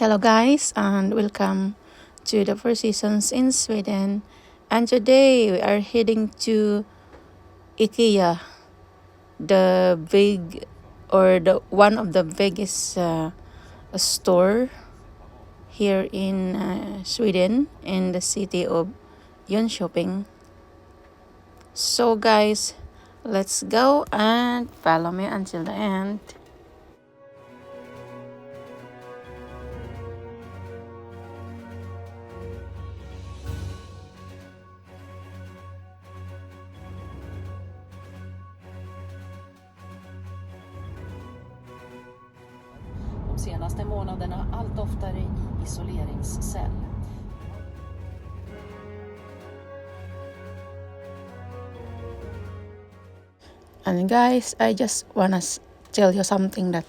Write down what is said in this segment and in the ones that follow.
Hello guys and welcome to the Four Seasons in Sweden. And today we are heading to Ikea, the big or the one of the biggest store here in Sweden in the city of Jonkoping. So guys, let's go and follow me until the end. De senaste månaderna allt oftare i isoleringscell. And guys, I just wanna tell you something that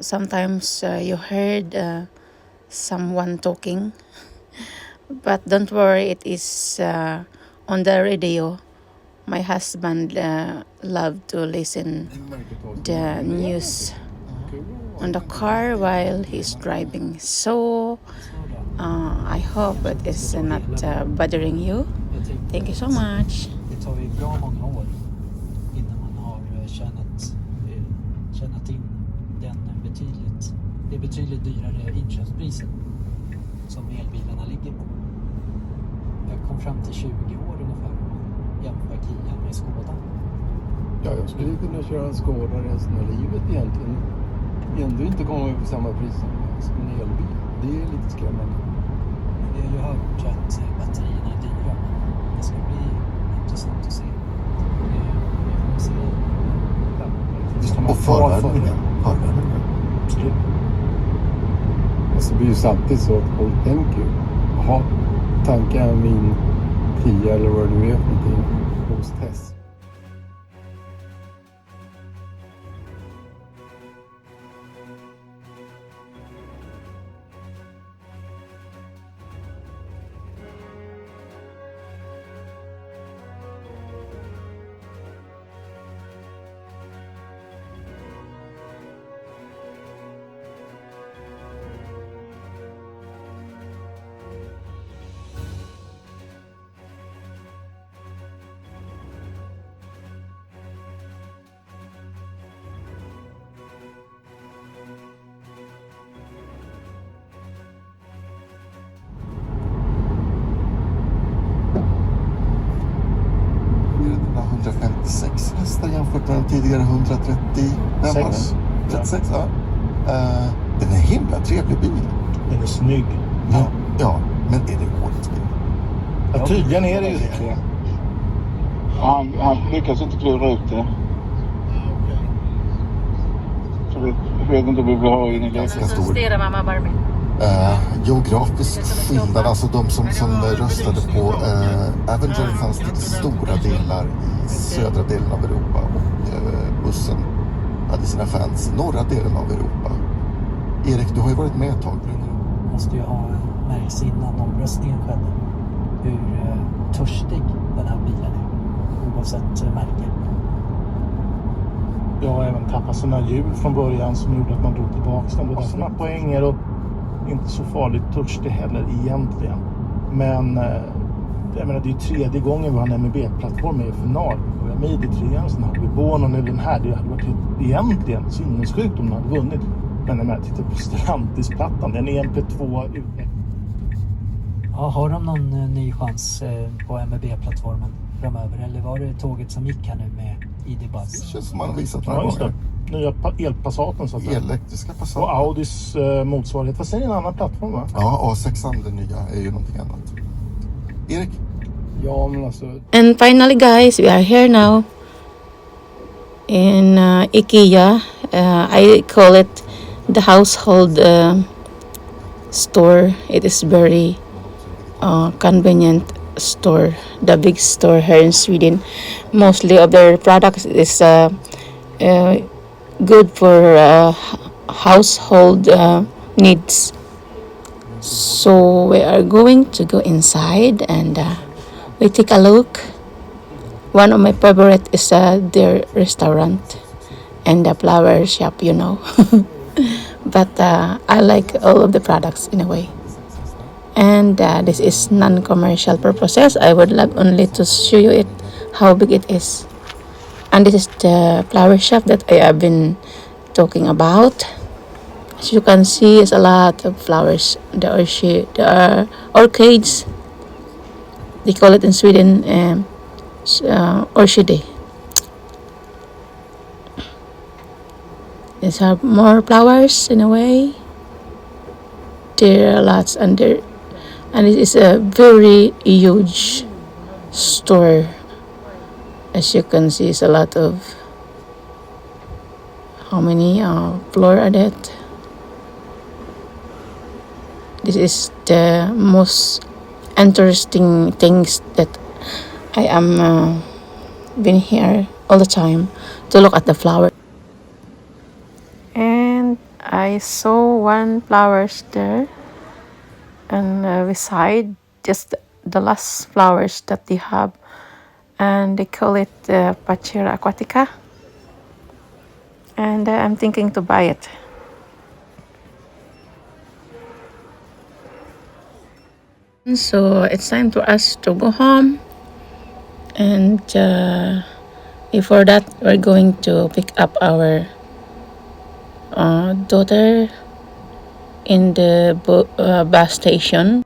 sometimes you heard someone talking, but don't worry, it is on the radio. My husband loved to listen the news on the car while he's driving, so I hope it is not bothering you. Thank you so much. Det tar ju bra många år innan man har tjänat in det betydligt dyrare inköpspriset som elbilarna ligger på. Jag kom fram till 20 år ungefär om man jämför Kia med Skoda. Ja, jag skulle kunna köra en Skoda resten av livet egentligen. Ändå inte komma upp i samma pris som en elbil. Det är lite skrämmande. Vi har ju hört att batterierna är dyra. Det ska bli intressant att se. Och förvärmningen. Absolut. Alltså, det blir ju samtidigt så att folk tänker ju, jaha, tankar jag min 10 eller vad det nu är för någonting hos Tess. Den har 156 hästar jämfört med den tidigare 130. 36, ja. Den är en himla trevlig bil. Den är snygg. Ja, men är det årets bil? Ja, tydligen är det ju det. Han lyckas inte klura ut det. Så jag vet inte om vi vill ha in i Ganska stor. Justerar mamma Barbie. Geografisk skillnad, alltså de som röstade på Avenger fanns det stora delar i södra delen av Europa och bussen hade sina fans i norra delen av Europa. Erik, du har ju varit med ett tag nu. Måste ju ha märks innan omröstningen skedde hur törstig den här bilen är, oavsett märke. Jag har även tappat sådana hjul från början som gjorde att man drog tillbaka den. Det var sådana poänger och inte så farligt törstig heller egentligen. Men jag menar, det är ju tredje gången vi har en MEB-plattform med i final. Vi började med ID3, sen hade vi Born och nu den här. Det hade varit egentligen sinnessjukt om den hade vunnit. Men när jag tittar på Stellantis-plattan, den är MP2 utveckling. Ja, har de någon ny chans på MEB-plattformen framöver? Eller var det tåget som gick här nu med ID-Buzz? Det känns som man har visat några Ja, just gånger. det. Nya elpassaten så att säga. Elektriska Passat. Och Audis motsvarighet. Vad säger en annan plattform, va? Ja, A6, den nya, är ju någonting annat. Erik? Ja, men alltså... And finally guys, we are here now in Ikea. I call it the household store. It is very convenient store, the big store here in Sweden. Mostly of their products is good for household needs. So we are going to go inside and we take a look. One of my favorite is their restaurant and the flower shop, but I like all of the products in a way. And this is non-commercial purposes. I would like only to show you it how big it is. And this is the flower shop that I have been talking about. As you can see, it's a lot of flowers. There are orchids. They call it in Sweden orchidee. These are more flowers in a way. There are lots under, and it is a very huge store. As you can see, it's a lot of, how many floor are that? This is the most interesting things that I am been here all the time to look at the flower. And I saw one flowers there, and beside just the last flowers that they have, and they call it Pachera aquatica. And I'm thinking to buy it. So it's time for us to go home, and before that, we're going to pick up our daughter in the bus station.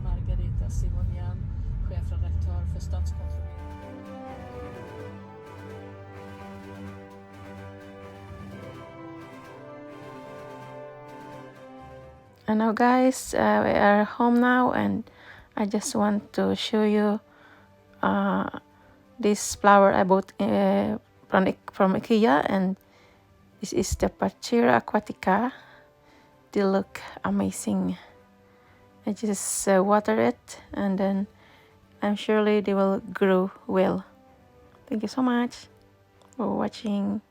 Margareta Simonian, chefredaktör för Statskontoret. And now guys, we are home now, and I just want to show you this flower I bought from Ikea, and this is the Pachira aquatica. They look amazing. I just water it, and then I'm surely they will grow well. Thank you so much for watching.